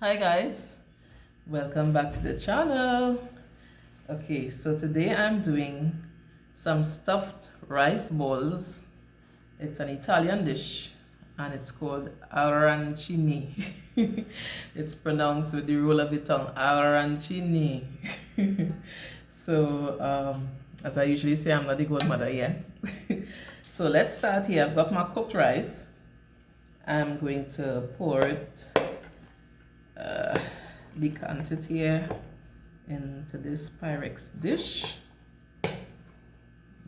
Hi guys, welcome back to the channel. Okay, so today I'm doing some stuffed rice balls. It's an Italian dish and it's called arancini. It's pronounced with the roll of the tongue, arancini. So as I usually say, I'm not the godmother here. So let's start here. I've got my cooked rice. I'm going to pour it, decant it here into this Pyrex dish.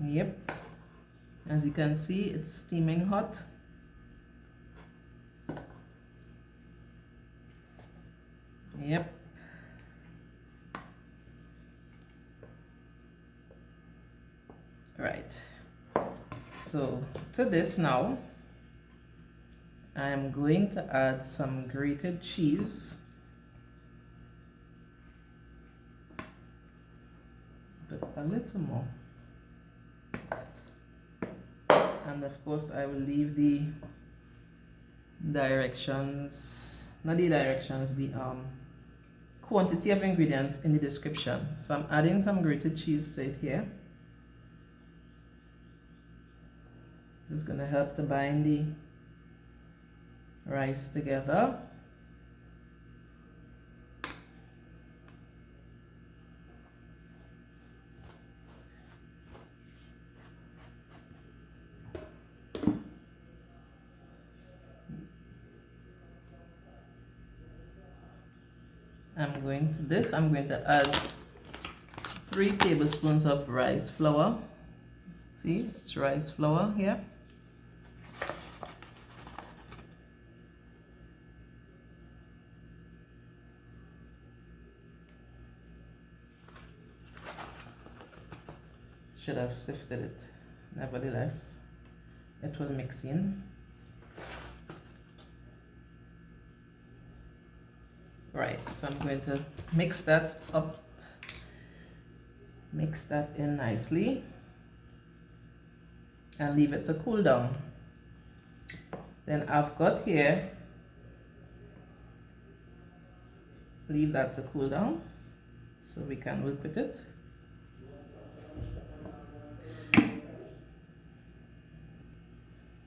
Yep, as you can see, it's steaming hot. Yep. Right, so to this now I'm going to add some grated cheese, but a little more, and of course I will leave the directions, not the directions, the quantity of ingredients in the description. So I'm adding some grated cheese to it here. This is going to help to bind the rice together. I'm going to add 3 tablespoons of rice flour. See, it's rice flour here. Should have sifted it. Nevertheless, it will mix in. Right, so I'm going to mix that up, mix that in nicely, and leave it to cool down. Then I've got here, leave that to cool down so we can work with it.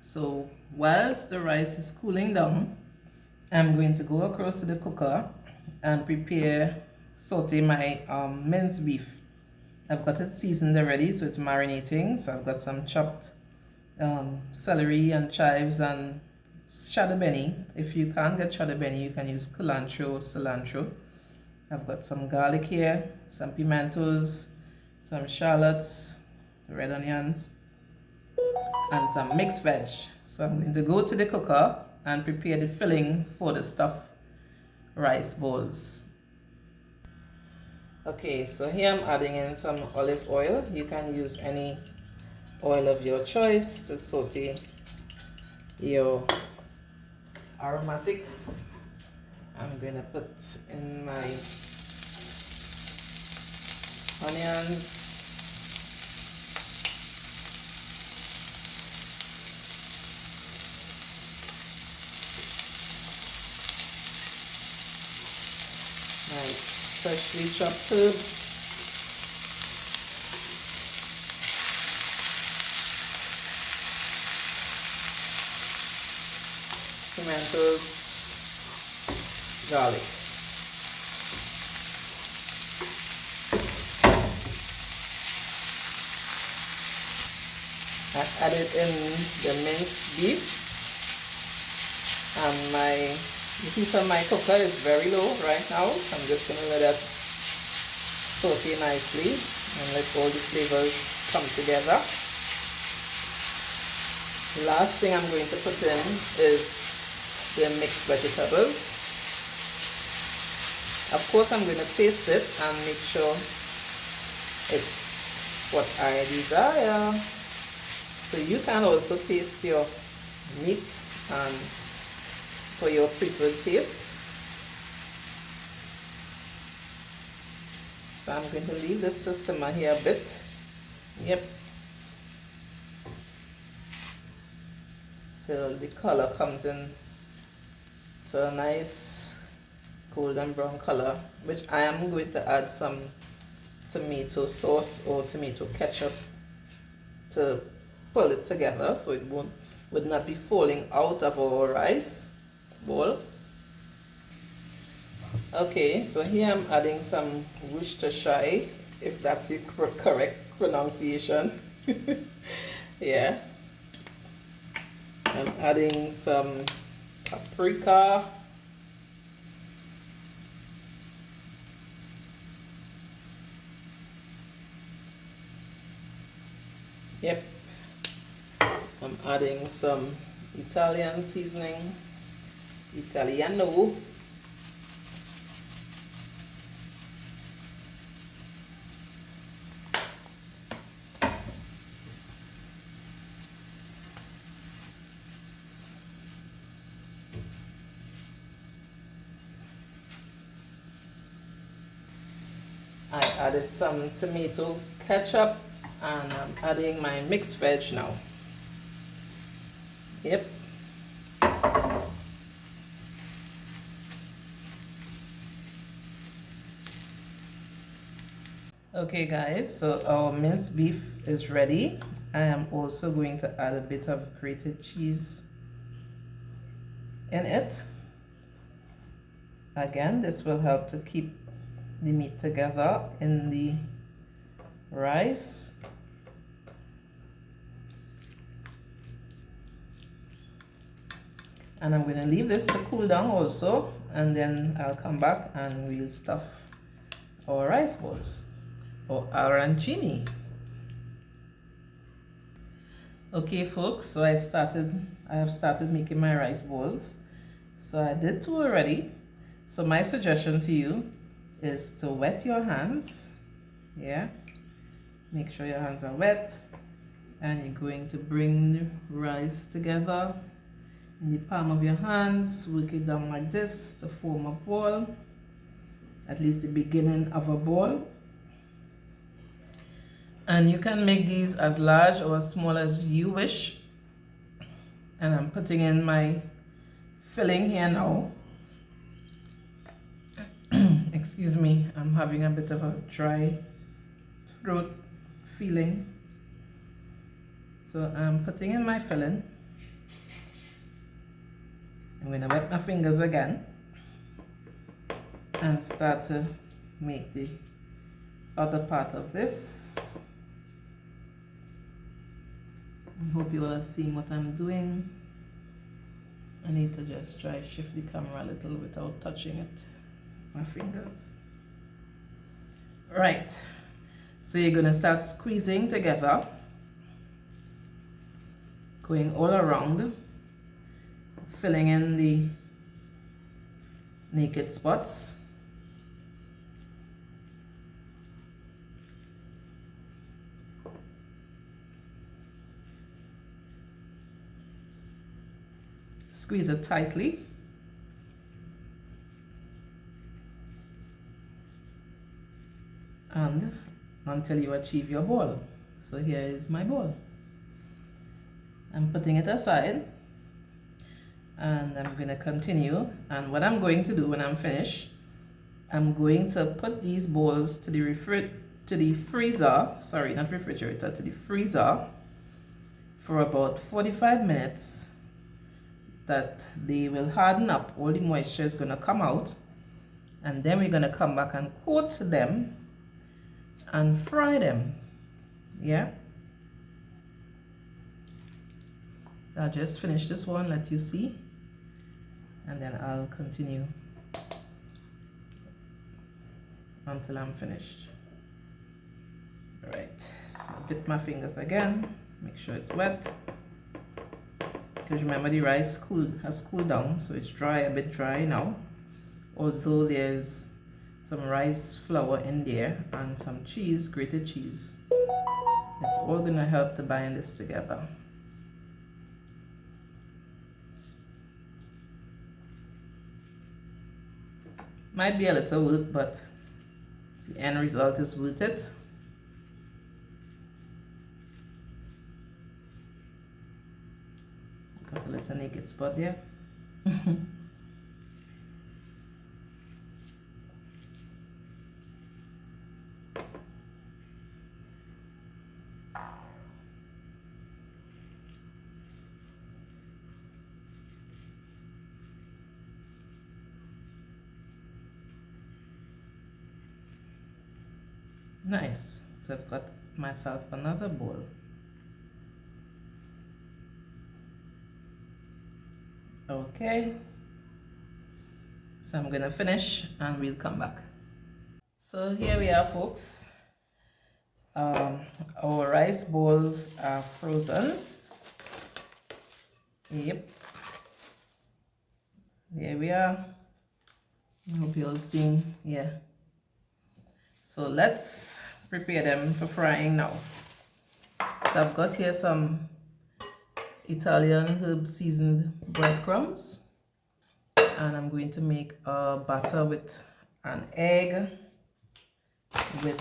So whilst the rice is cooling down, I'm going to go across to the cooker and saute my minced beef. I've got it seasoned already, so it's marinating. So I've got some chopped celery and chives and shado beni. If you can't get shado beni, you can use cilantro. I've got some garlic here, some pimentos, some shallots, red onions, and some mixed veg. So I'm going to go to the cooker and prepare the filling for the stuffed rice balls. Okay, so here I'm adding in some olive oil. You can use any oil of your choice to saute your aromatics. I'm going to put in my onions, my freshly chopped herbs, pimentos, garlic. I've added in the minced beef, and the heat on my cooker is very low right now, so I'm just going to let that saute nicely and let all the flavors come together. The last thing I'm going to put in is the mixed vegetables. Of course, I'm going to taste it and make sure it's what I desire. So you can also taste your meat and for your preferred taste. So I'm going to leave this to simmer here a bit. Yep. Till the color comes in to a nice golden brown color, which I am going to add some tomato sauce or tomato ketchup to pull it together so it would not be falling out of our rice bowl. Okay, so here I'm adding some Worcestershire, if that's the correct pronunciation. Yeah. I'm adding some paprika. Yep. I'm adding some Italian seasoning, Italiano. I added some tomato ketchup and I'm adding my mixed veg now. Yep. Okay guys, so our minced beef is ready. I am also going to add a bit of grated cheese in it. Again, this will help to keep the meat together in the rice. And I'm going to leave this to cool down also, and then I'll come back and we'll stuff our rice balls or arancini. Okay folks, so I have started making my rice balls. So I did 2 already. So my suggestion to you is to wet your hands. Yeah, make sure your hands are wet, and you're going to bring the rice together in the palm of your hands, work it down like this to form a ball, at least the beginning of a ball. And you can make these as large or as small as you wish. And I'm putting in my filling here now. Excuse me, I'm having a bit of a dry throat feeling. So I'm putting in my filling. I'm going to wet my fingers again and start to make the other part of this. I hope you all are seeing what I'm doing. I need to just try shift the camera a little without touching it, my fingers. Right, so you're gonna start squeezing together, going all around, filling in the naked spots. Squeeze it tightly. And until you achieve your ball. So here is my ball. I'm putting it aside and I'm going to continue. And what I'm going to do when I'm finished, I'm going to put these balls to the freezer, sorry, not refrigerator, to the freezer for about 45 minutes, that they will harden up. All the moisture is going to come out, and then we're going to come back and coat them and fry them. Yeah, I'll just finish this one, let you see, and then I'll continue until I'm finished. All right, so dip my fingers again, make sure it's wet, because remember the rice has cooled down, so it's dry, a bit dry now, although there's some rice flour in there and some cheese, grated cheese. It's all gonna help to bind this together. Might be a little work, but the end result is worth it. Got a little naked spot there. Nice. So I've got myself another bowl. Okay. So I'm gonna finish and we'll come back. So here we are, folks. Our rice balls are frozen. Yep. There we are. I hope you're all seeing. Yeah. So let's prepare them for frying now. So I've got here some Italian herb seasoned breadcrumbs, and I'm going to make a batter with an egg, with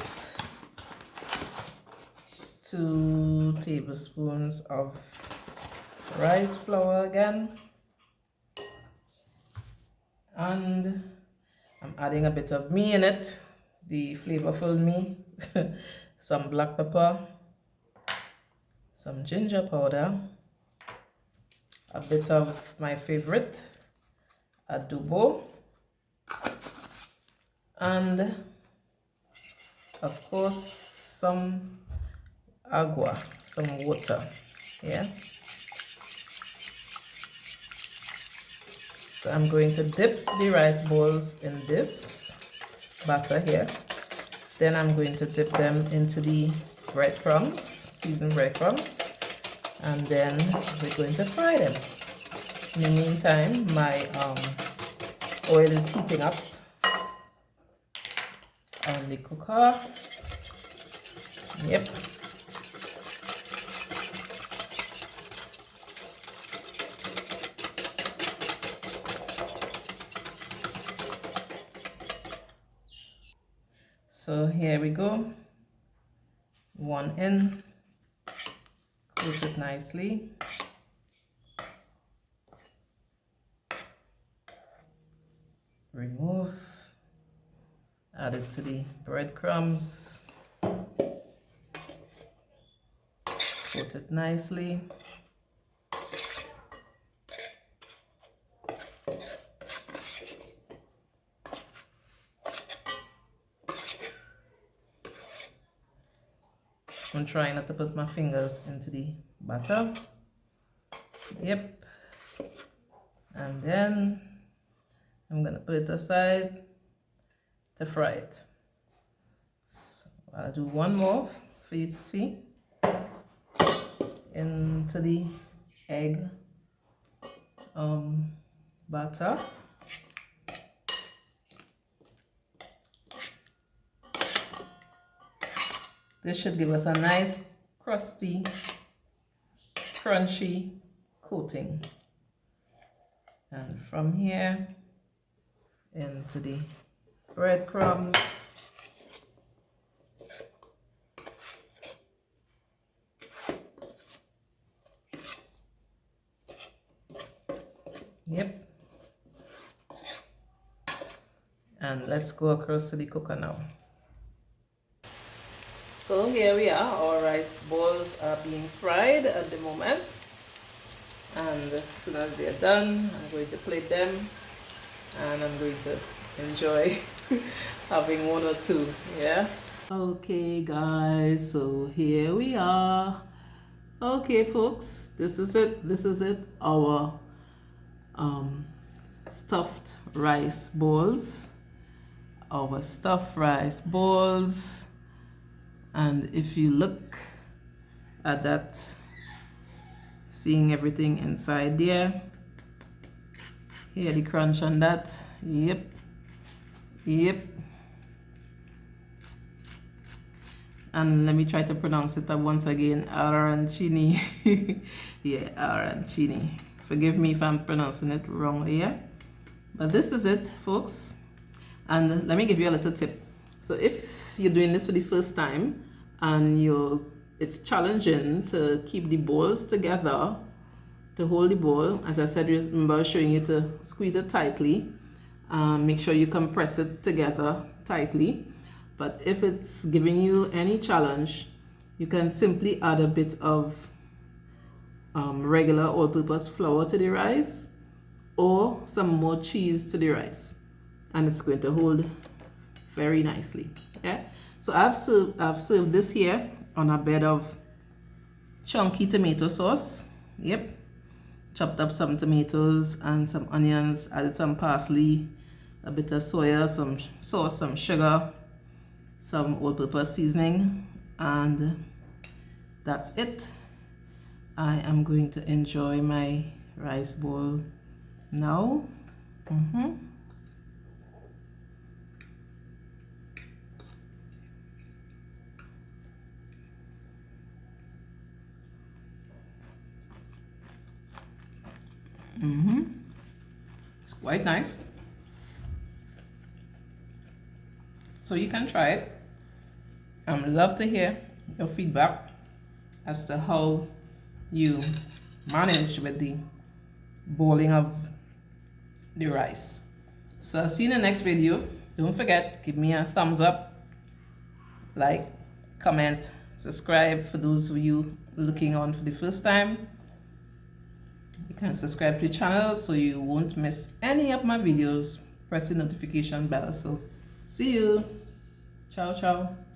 2 tablespoons of rice flour again, and I'm adding a bit of me in it, the flavorful me, some black pepper, some ginger powder, a bit of my favorite adobo, and of course some agua, some water. Yeah. So I'm going to dip the rice balls in this batter here. Then I'm going to dip them into the breadcrumbs, seasoned breadcrumbs, and then we're going to fry them. In the meantime, my oil is heating up on the cooker. Yep. So here we go. One in. Coat it nicely. Remove. Add it to the breadcrumbs. Coat it nicely. I'm trying not to put my fingers into the batter. Yep. And then I'm gonna put it aside to fry it. So I'll do one more for you to see. Into the egg batter. This should give us a nice crusty, crunchy coating. And from here into the breadcrumbs. Yep. And let's go across to the cooker now. So here we are, our rice balls are being fried at the moment. And as soon as they're done, I'm going to plate them and I'm going to enjoy having one or two, yeah? Okay guys, so here we are. Okay folks, this is it, our stuffed rice balls. And if you look at that, seeing everything inside there, hear the crunch on that. Yep. And let me try to pronounce it once again. Arancini. Yeah, arancini. Forgive me if I'm pronouncing it wrongly, yeah? But this is it, folks. And let me give you a little tip. So if you're doing this for the first time and it's challenging to keep the balls together, to hold the ball, as I said, remember showing you to squeeze it tightly. Make sure you compress it together tightly. But if it's giving you any challenge, you can simply add a bit of regular all-purpose flour to the rice or some more cheese to the rice, and it's going to hold very nicely. Yeah, So I've served this here on a bed of chunky tomato sauce. Yep. Chopped up some tomatoes and some onions, added some parsley, a bit of soya, some sauce, some sugar, some all-purpose seasoning, and that's it. I am going to enjoy my rice bowl now. It's quite nice. So you can try it. I'd love to hear your feedback as to how you manage with the boiling of the rice. So I'll see you in the next video. Don't forget, give me a thumbs up, like, comment, subscribe for those of you looking on for the first time. You can subscribe to the channel so you won't miss any of my videos. Press the notification bell. So see you. Ciao, ciao.